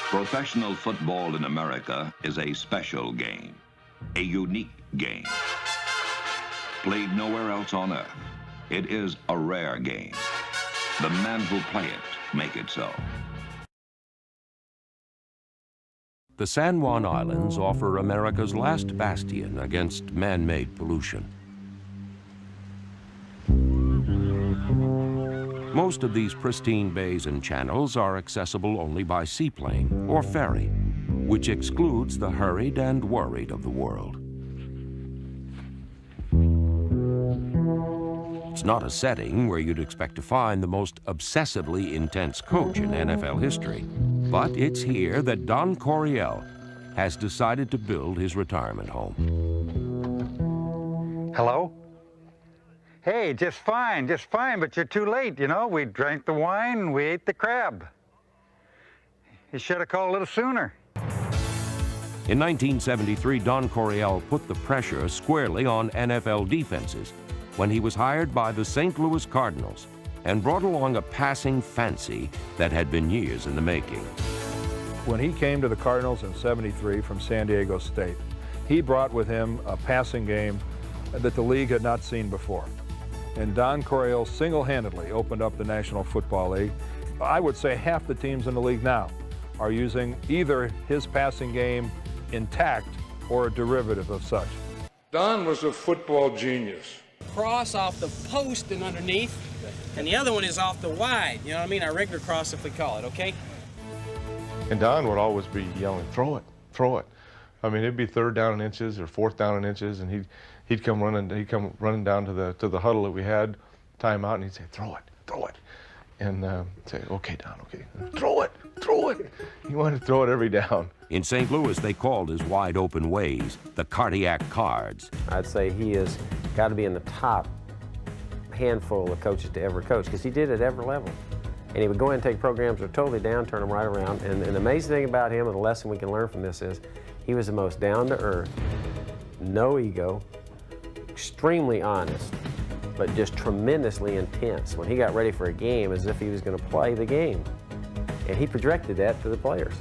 Professional football in America is a special game, a unique game. Played nowhere else on earth, it is a rare game. The men who play it make it so. The San Juan Islands offer America's last bastion against man-made pollution. Most of these pristine bays and channels are accessible only by seaplane or ferry, which excludes the hurried and worried of the world. It's not a setting where you'd expect to find the most obsessively intense coach in NFL history, but it's here that Don Coryell has decided to build his retirement home. Hello? Hey, just fine, but you're too late, you know. We drank the wine and we ate the crab. You should have called a little sooner. In 1973, Don Coryell put the pressure squarely on NFL defenses when he was hired by the St. Louis Cardinals and brought along a passing fancy that had been years in the making. When he came to the Cardinals in '73 from San Diego State, he brought with him a passing game that the league had not seen before. And Don Coryell single-handedly opened up the National Football League. I would say half the teams in the league now are using either his passing game intact or a derivative of such. Don was a football genius. Cross off the post and underneath, and the other one is off the wide. You know what I mean? Our regular cross, if we call it, okay? And Don would always be yelling, throw it, throw it. I mean, it'd be 3rd down in inches or 4th down in inches, and he'd come running down to the huddle that we had, timeout, and he'd say, throw it, throw it. And say, okay, Don, okay, throw it, throw it. He wanted to throw it every down. In St. Louis, they called his wide open ways the cardiac cards. I'd say he has got to be in the top handful of coaches to ever coach, because he did it at every level. And he would go in and take programs that are totally down, turn them right around. And the amazing thing about him, and the lesson we can learn from this is, he was the most down-to-earth, no ego, extremely honest, but just tremendously intense. When he got ready for a game, as if he was going to play the game. And he projected that to the players.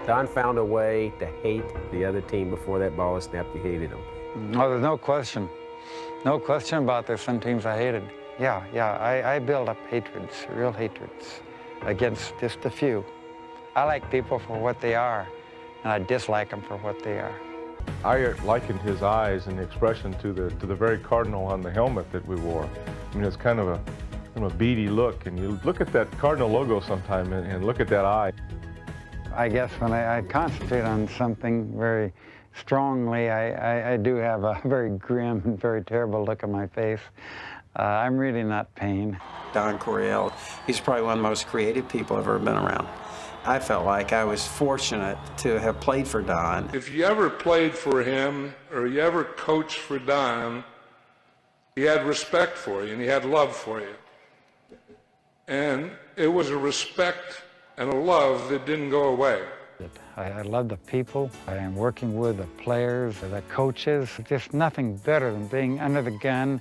Don found a way to hate the other team before that ball was snapped. You hated them. Oh, there's no question. No question about there's some teams I hated. Yeah, I build up hatreds, real hatreds, against just a few. I like people for what they are, and I dislike them for what they are. I likened his eyes and the expression to the very cardinal on the helmet that we wore. I mean, it's kind of a beady look, and you look at that cardinal logo sometime and look at that eye. I guess when I concentrate on something very strongly, I do have a very grim and very terrible look on my face. I'm really not pain. Don Coryell, he's probably one of the most creative people I've ever been around. I felt like I was fortunate to have played for Don. If you ever played for him or you ever coached for Don, he had respect for you and he had love for you. And it was a respect and a love that didn't go away. I love the people. I am working with the players, the coaches. Just nothing better than being under the gun.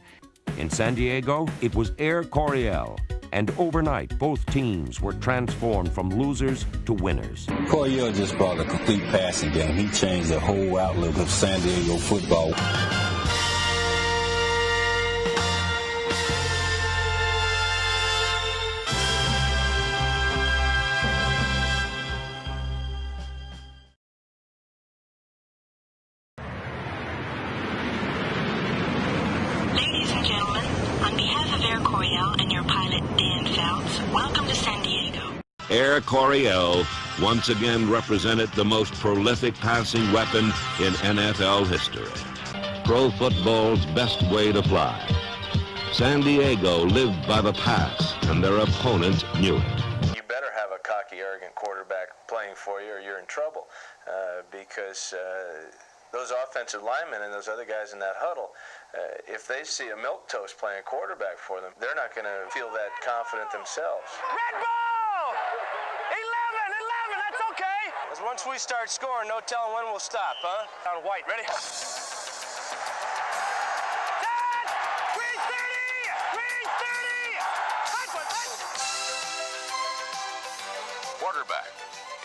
In San Diego, it was Air Coryell. And overnight, both teams were transformed from losers to winners. Coryell just brought a complete passing game. He changed the whole outlook of San Diego football. Ladies and gentlemen, on behalf of Air Coryell and your pilot, Dan Fouts, welcome to San Diego. Air Coryell once again represented the most prolific passing weapon in NFL history. Pro football's best way to fly. San Diego lived by the pass, and their opponents knew it. You better have a cocky, arrogant quarterback playing for you or you're in trouble, because those offensive linemen and those other guys in that huddle, if they see a milquetoast playing quarterback for them, they're not going to feel that confident themselves. Red ball! 11, that's okay. Because once we start scoring, no telling when we'll stop, huh? On white, ready? 10, 330! 330! quarterback.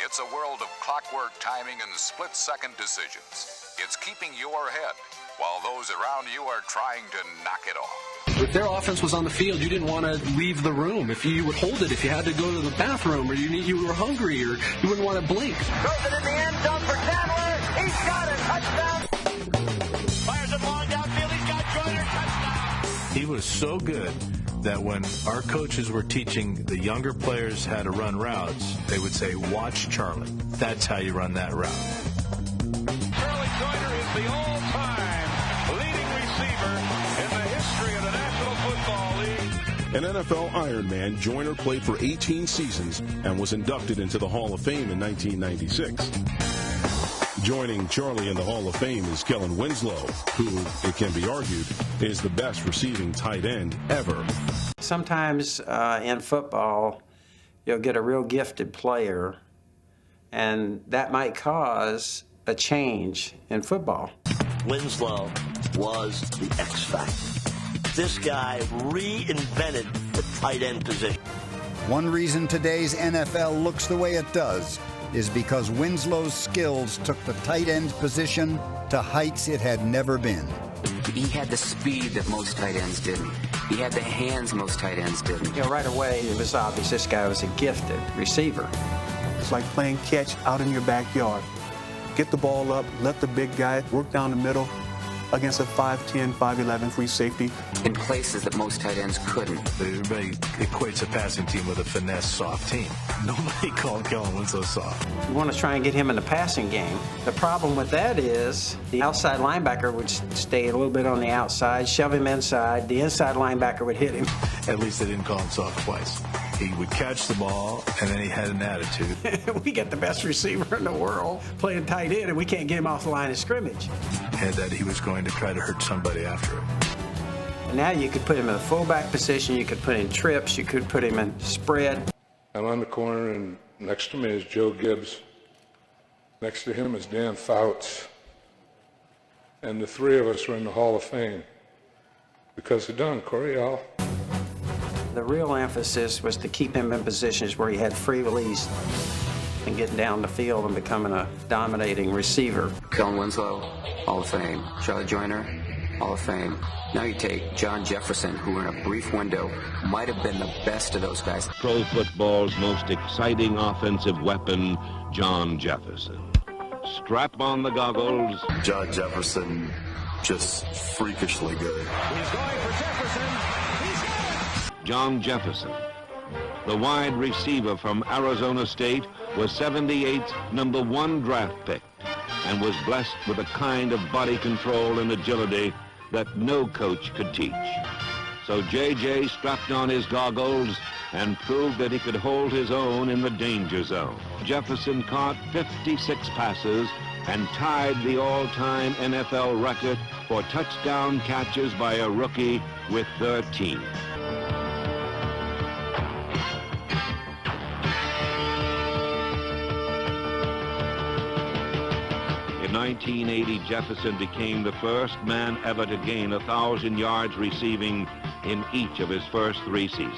It's a world of clockwork timing and split-second decisions. It's keeping your head while those around you are trying to knock it off. If their offense was on the field, you didn't want to leave the room. If you would hold it, if you had to go to the bathroom, or you were hungry, or you wouldn't want to blink. Throws it in the end zone for Chandler. He's got it. Touchdown. Fires it long downfield. He's got Joyner. Touchdown. He was so good that when our coaches were teaching the younger players how to run routes, they would say, "Watch Charlie. That's how you run that route." Charlie Joyner is the all-time leading receiver in the history of the National Football League. An NFL Ironman, Joyner played for 18 seasons and was inducted into the Hall of Fame in 1996. Joining Charlie in the Hall of Fame is Kellen Winslow, who, it can be argued, is the best receiving tight end ever. Sometimes in football, you'll get a real gifted player, and that might cause a change in football. Winslow was the X factor. This guy reinvented the tight end position. One reason today's NFL looks the way it does is because Winslow's skills took the tight end position to heights it had never been. He had the speed that most tight ends didn't. He had the hands most tight ends didn't. You know, right away it was obvious this guy was a gifted receiver. It's like playing catch out in your backyard. Get the ball up, let the big guy work down the middle against a 5'10", 5'11" free safety. In places that most tight ends couldn't. Everybody equates a passing team with a finesse soft team. Nobody called Kellen Winslow soft. You want to try and get him in the passing game. The problem with that is the outside linebacker would stay a little bit on the outside, shove him inside. The inside linebacker would hit him. At least they didn't call him soft twice. He would catch the ball, and then he had an attitude. We got the best receiver in the world playing tight end, and we can't get him off the line of scrimmage. And that he was going to try to hurt somebody after it. And now you could put him in a fullback position, you could put him in trips, you could put him in spread. I'm on the corner, and next to me is Joe Gibbs. Next to him is Dan Fouts. And the three of us are in the Hall of Fame because of Don Coryell. The real emphasis was to keep him in positions where he had free release and getting down the field and becoming a dominating receiver. Kellen Winslow, Hall of Fame. Charlie Joyner, Hall of Fame. Now you take John Jefferson, who in a brief window might have been the best of those guys. Pro football's most exciting offensive weapon, John Jefferson. Strap on the goggles. John Jefferson, just freakishly good. He's going for Jefferson. He's got it. John Jefferson, the wide receiver from Arizona State, was 78's #1 draft pick and was blessed with a kind of body control and agility that no coach could teach. So J.J. strapped on his goggles and proved that he could hold his own in the danger zone. Jefferson caught 56 passes and tied the all-time NFL record for touchdown catches by a rookie with 13. In 1980, Jefferson became the first man ever to gain 1,000 yards receiving in each of his first 3 seasons.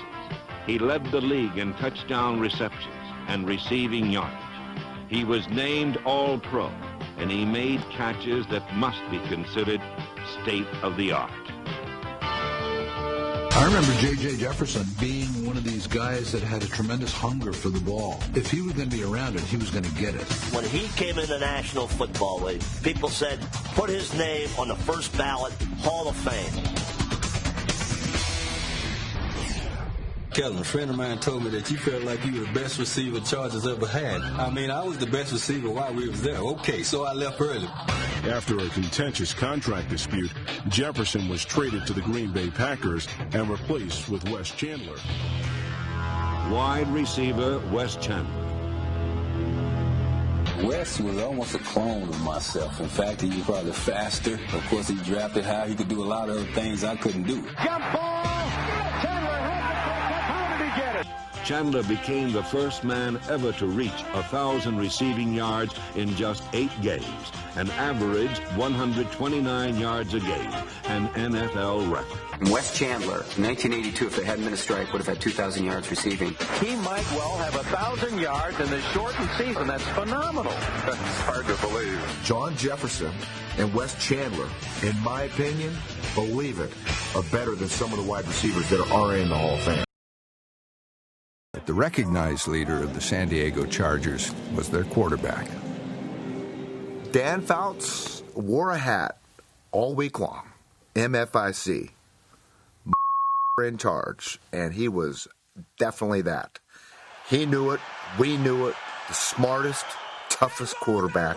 He led the league in touchdown receptions and receiving yardage. He was named All-Pro, and he made catches that must be considered state-of-the-art. I remember J.J. Jefferson being one of these guys that had a tremendous hunger for the ball. If he was going to be around it, he was going to get it. When he came in the National Football League, people said, put his name on the first ballot Hall of Fame. Kellen, a friend of mine told me that you felt like you were the best receiver Chargers ever had. I mean, I was the best receiver while we was there. Okay, so I left early. After a contentious contract dispute, Jefferson was traded to the Green Bay Packers and replaced with Wes Chandler. Wide receiver Wes Chandler. Wes was almost a clone of myself. In fact, he was probably faster. Of course, he drafted high. He could do a lot of other things I couldn't do. Jump ball! Chandler had the catch. How did he get it? Chandler became the first man ever to reach 1,000 receiving yards in just 8 games and averaged 129 yards a game, an NFL record. Wes Chandler, in 1982, if there hadn't been a strike, would have had 2,000 yards receiving. He might well have 1,000 yards in this shortened season. That's phenomenal. That's hard to believe. John Jefferson and Wes Chandler, in my opinion, believe it, are better than some of the wide receivers that are already in the Hall of Fame. The recognized leader of the San Diego Chargers was their quarterback. Dan Fouts wore a hat all week long. MFIC. In charge, and he was definitely that. He knew it. We knew it. The smartest, toughest quarterback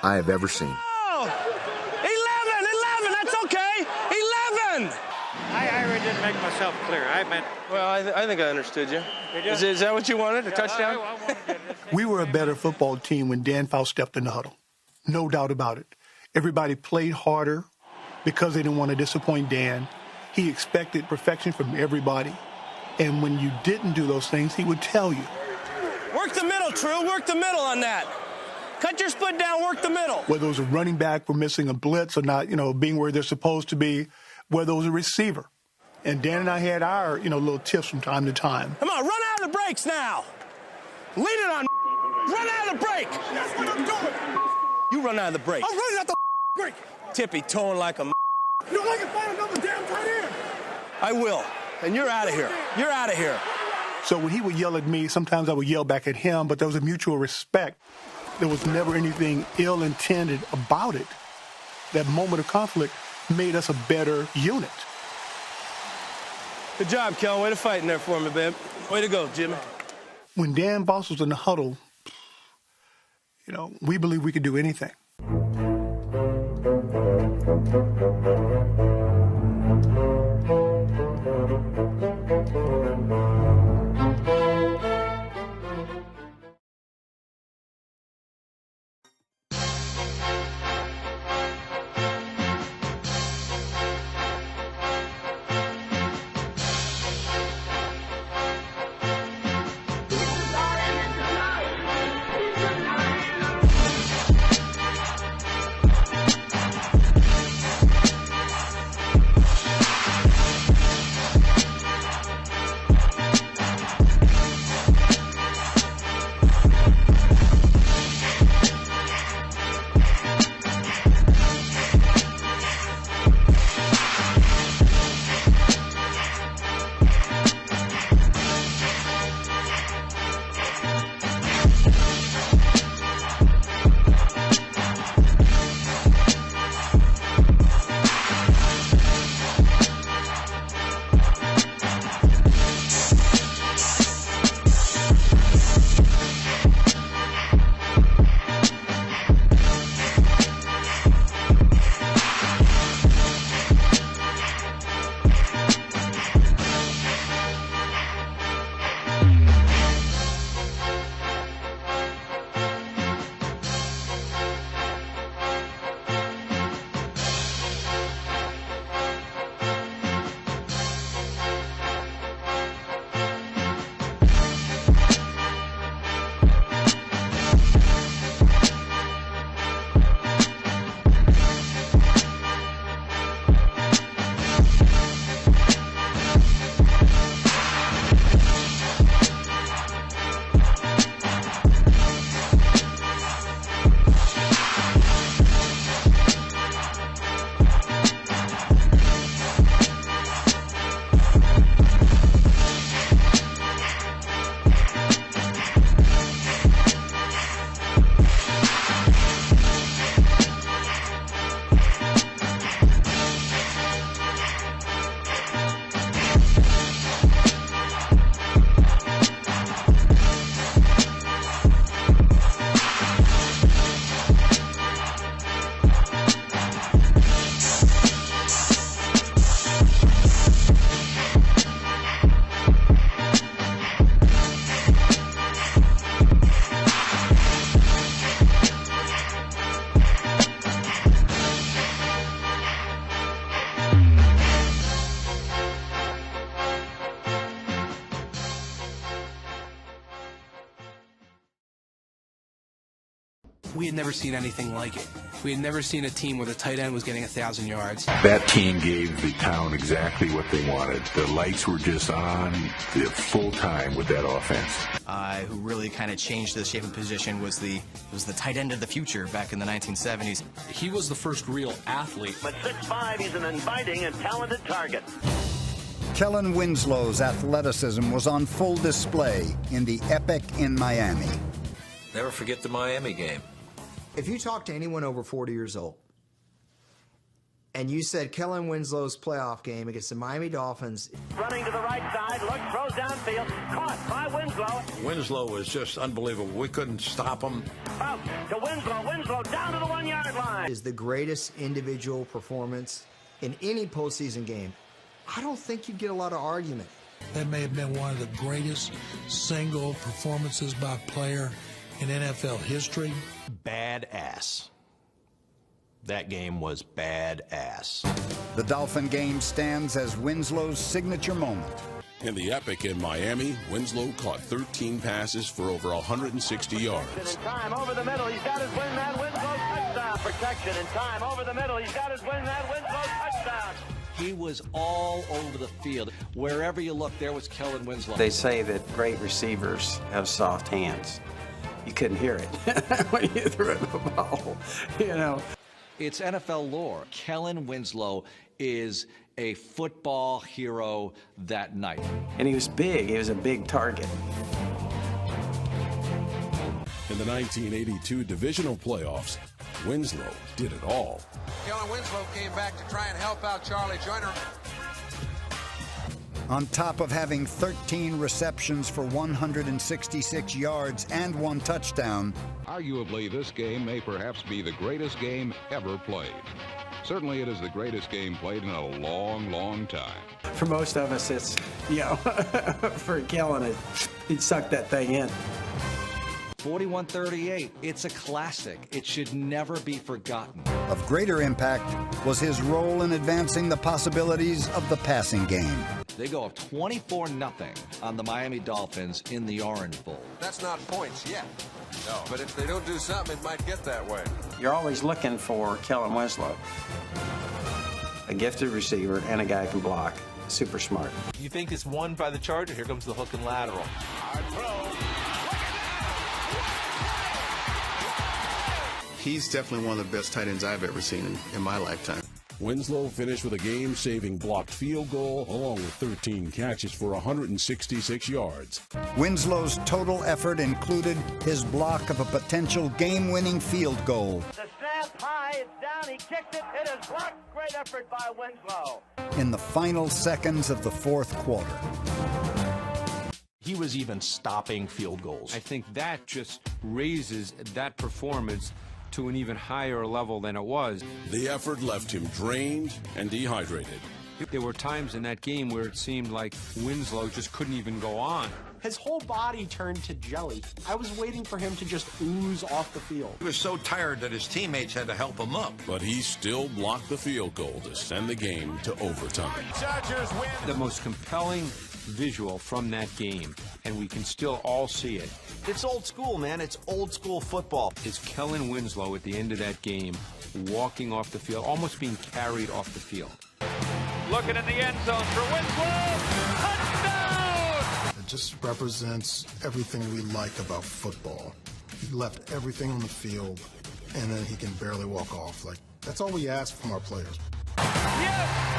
I have ever seen. 11, that's okay. 11. I really didn't make myself clear. I meant. Well, I think I understood you. Is that what you wanted? A touchdown? We were a better football team when Dan Fouts stepped in the huddle. No doubt about it. Everybody played harder because they didn't want to disappoint Dan. He expected perfection from everybody. And when you didn't do those things, he would tell you. Work the middle, True. Work the middle on that. Cut your split down, work the middle. Whether it was a running back for missing a blitz or not, being where they're supposed to be, whether it was a receiver. And Dan and I had our, little tips from time to time. Come on, run out of the brakes now. Lean it on. Run out of the brake. That's what I'm doing. You run out of the brake. I'm running out the brake. Tippy-toeing like a. You know, I can find another damn tight end. I will. And you're out of here. You're out of here. So when he would yell at me, sometimes I would yell back at him, but there was a mutual respect. There was never anything ill-intended about it. That moment of conflict made us a better unit. Good job, Kel. Way to fight in there for me, babe. Way to go, Jimmy. When Dan Fouts was in the huddle, we believed we could do anything. We had never seen anything like it. We had never seen a team where the tight end was getting 1,000 yards. That team gave the town exactly what they wanted. The lights were just on full time with that offense. Who really kind of changed the shape of position was the tight end of the future back in the 1970s. He was the first real athlete. But 6'5", he's an inviting and talented target. Kellen Winslow's athleticism was on full display in the Epic in Miami. Never forget the Miami game. If you talk to anyone over 40 years old and you said Kellen Winslow's playoff game against the Miami Dolphins. Running to the right side, looks, throws downfield, caught by Winslow. Winslow was just unbelievable. We couldn't stop him. Out to Winslow, Winslow down to the 1 yard line. Is the greatest individual performance in any postseason game. I don't think you get a lot of argument. That may have been one of the greatest single performances by a player in NFL history. Badass. That game was badass. The Dolphin game stands as Winslow's signature moment. In the Epic in Miami, Winslow caught 13 passes for over 160 yards. In time over the middle, he's got his wingman, Winslow touchdown. Protection in time over the middle, he's got his wingman, Winslow touchdown. He was all over the field. Wherever you look, there was Kellen Winslow. They say that great receivers have soft hands. You couldn't hear it when you threw the ball, you know. It's NFL lore. Kellen Winslow is a football hero that night. And he was big. He was a big target. In the 1982 divisional playoffs, Winslow did it all. Kellen Winslow came back to try and help out Charlie Joyner. On top of having 13 receptions for 166 yards and 1 touchdown. Arguably, this game may perhaps be the greatest game ever played. Certainly, it is the greatest game played in a long, long time. For most of us, it's, you know, for Kellen, he'd suck that thing in. 41-38, it's a classic. It should never be forgotten. Of greater impact was his role in advancing the possibilities of the passing game. They go up 24-0 on the Miami Dolphins in the Orange Bowl. That's not points yet. No, but if they don't do something, it might get that way. You're always looking for Kellen Winslow. A gifted receiver and a guy who can block. Super smart. You think it's won by the Charger? Here comes the hook and lateral. He's definitely one of the best tight ends I've ever seen in my lifetime. Winslow finished with a game-saving blocked field goal, along with 13 catches for 166 yards. Winslow's total effort included his block of a potential game-winning field goal. The snap high, it's down, he kicked it, it is blocked. Great effort by Winslow. In the final seconds of the fourth quarter. He was even stopping field goals. I think that just raises that performance to an even higher level than it was. The effort left him drained and dehydrated. There were times in that game where it seemed like Winslow just couldn't even go on. His whole body turned to jelly. I was waiting for him to just ooze off the field. He was so tired that his teammates had to help him up. But he still blocked the field goal to send the game to overtime. Chargers win. The most compelling visual from that game, and we can still all see it. It's old school, man. It's old school football. Is Kellen Winslow at the end of that game walking off the field, almost being carried off the field. Looking in the end zone for Winslow. Touchdown! It just represents everything we like about football. He left everything on the field, and then he can barely walk off. Like, that's all we ask from our players. Yes!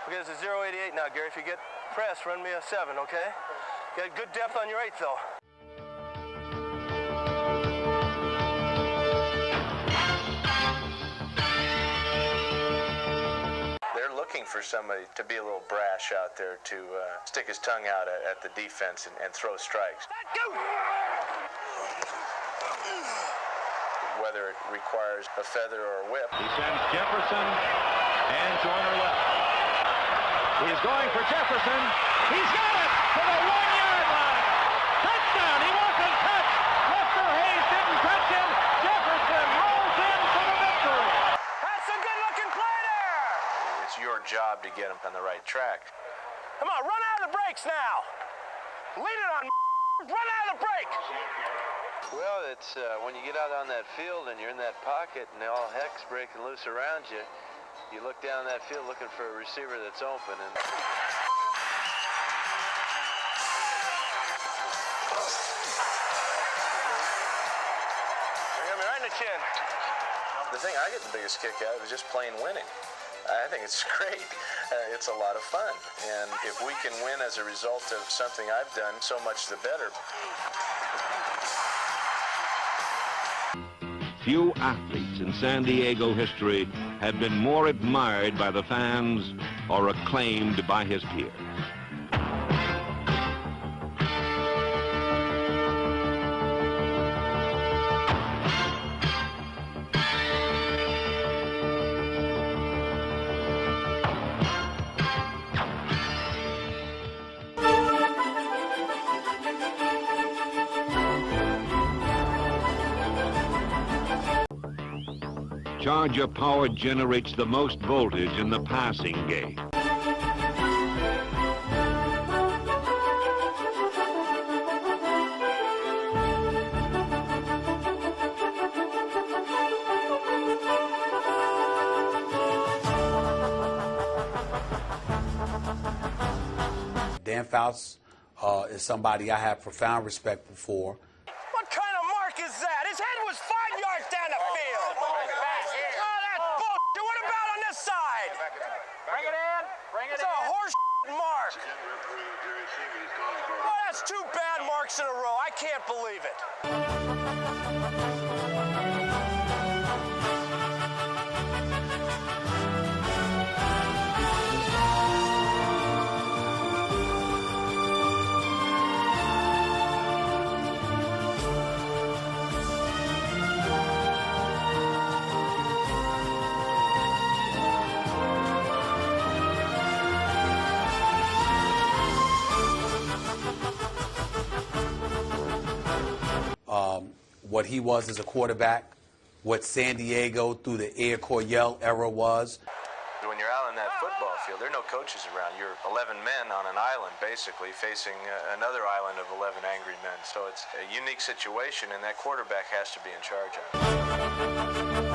Okay, it's a 088 now, Gary. If you get pressed, run me a 7, okay? Get good depth on your 8, though. They're looking for somebody to be a little brash out there, to stick his tongue out at the defense and throw strikes. Whether it requires a feather or a whip. He sends Jefferson and Joyner left. He's going for Jefferson. He's got it to the 1-yard line. Touchdown. He wasn't touched. Lester Hayes didn't touch him. Jefferson rolls in for the victory. That's a good-looking play there. It's your job to get him on the right track. Come on, run out of the brakes now. Lead it on. Run out of the brake. Well, it's when you get out on that field and you're in that pocket and all heck's breaking loose around you, you look down that field looking for a receiver that's open. And You're gonna be right in the chin. The thing I get the biggest kick out of is just plain winning. I think it's great. It's a lot of fun. And if we can win as a result of something I've done, so much the better. Few athletes in San Diego history have been more admired by the fans or acclaimed by his peers. Charger power generates the most voltage in the passing game. Dan Fouts is somebody I have profound respect for. What kind of mark is that? His head was 5 yards down the field. Oh, that's bullshit. What about on this side? Bring it in. Bring it in. It's a horse mark. Well, that's 2 bad marks in a row. I can't believe it. What he was as a quarterback, what San Diego through the Coryell era was. When you're out on that football field, there are no coaches around. You're 11 men on an island, basically, facing another island of 11 angry men. So it's a unique situation, and that quarterback has to be in charge of it.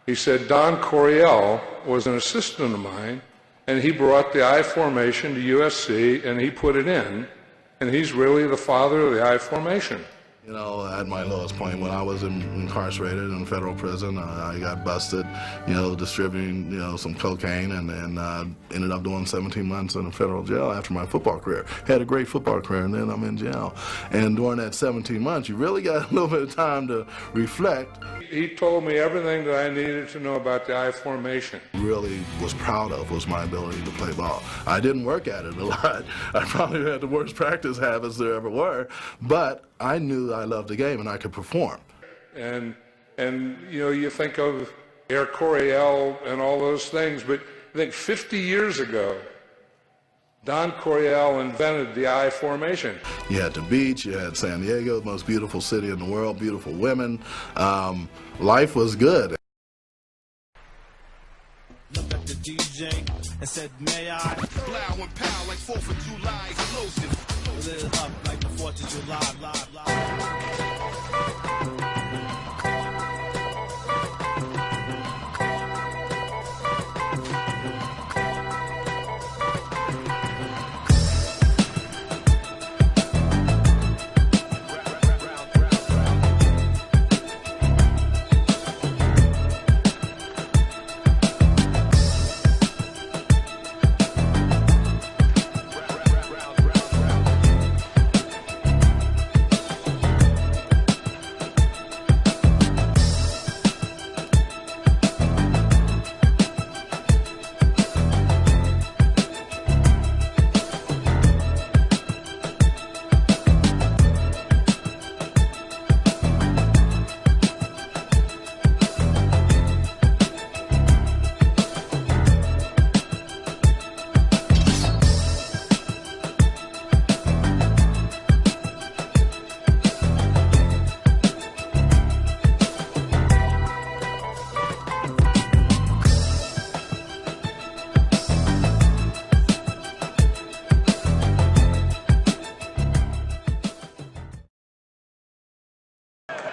He said, Don Coryell was an assistant of mine, and he brought the I formation to USC, and he put it in, and he's really the father of the I formation. You know, at my lowest point, when I was incarcerated in federal prison, I got busted, distributing, some cocaine, and ended up doing 17 months in a federal jail after my football career. Had a great football career, and then I'm in jail. And during that 17 months, you really got a little bit of time to reflect. He told me everything that I needed to know about the I formation. Really was proud of was my ability to play ball. I didn't work at it a lot. I probably had the worst practice habits there ever were, but I knew I loved the game and I could perform. And you think of Air Coryell and all those things, but I think 50 years ago, Don Coryell invented the I formation. You had the beach, you had San Diego, the most beautiful city in the world, beautiful women. Life was good. Looked at the DJ and said, may I? Blow and pow like 4th of July explosive. Lit it up like the 4th of July, live.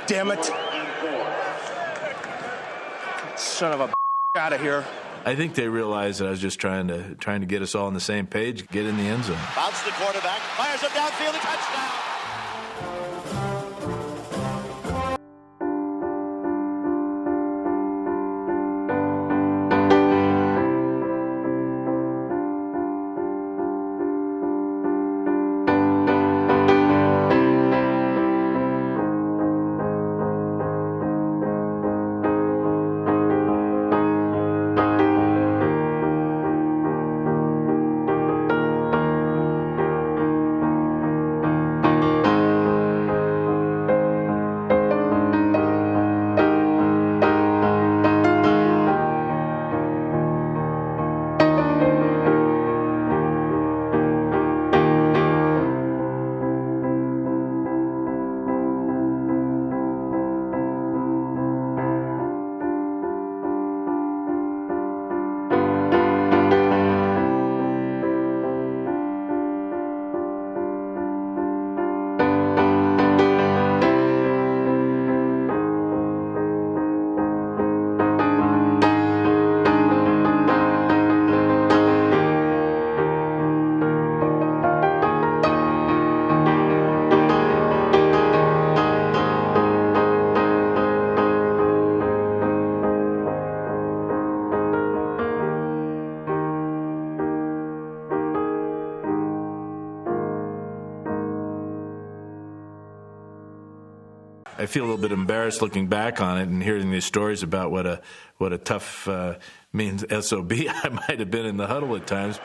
Damn it. Son of a out of here. I think they realized that I was just trying to get us all on the same page, get in the end zone. Bounce the quarterback, fires him downfield, a touchdown. I feel a little bit embarrassed looking back on it and hearing these stories about what a tough mean SOB I might have been in the huddle at times.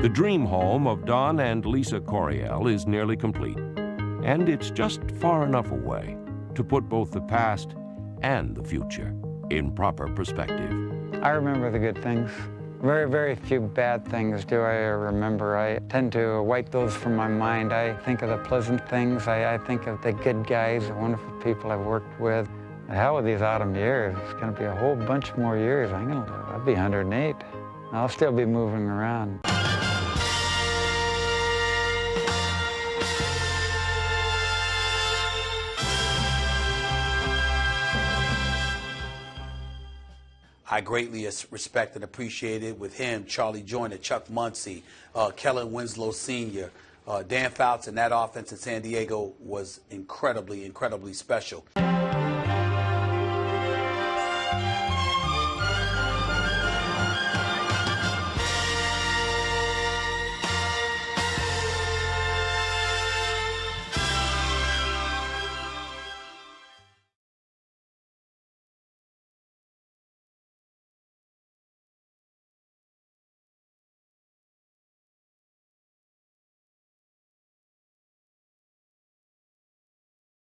The dream home of Don and Lisa Coryell is nearly complete, and it's just far enough away to put both the past and the future in proper perspective. I remember the good things. Very, very few bad things do I remember. I tend to wipe those from my mind. I think of the pleasant things. I think of the good guys, the wonderful people I've worked with. The hell with these autumn years. It's going to be a whole bunch more years. I'll be 108. I'll still be moving around. I greatly respect and appreciate it with him, Charlie Joyner, Chuck Muncie, Kellen Winslow Sr., Dan Fouts, and that offense in San Diego was incredibly, incredibly special.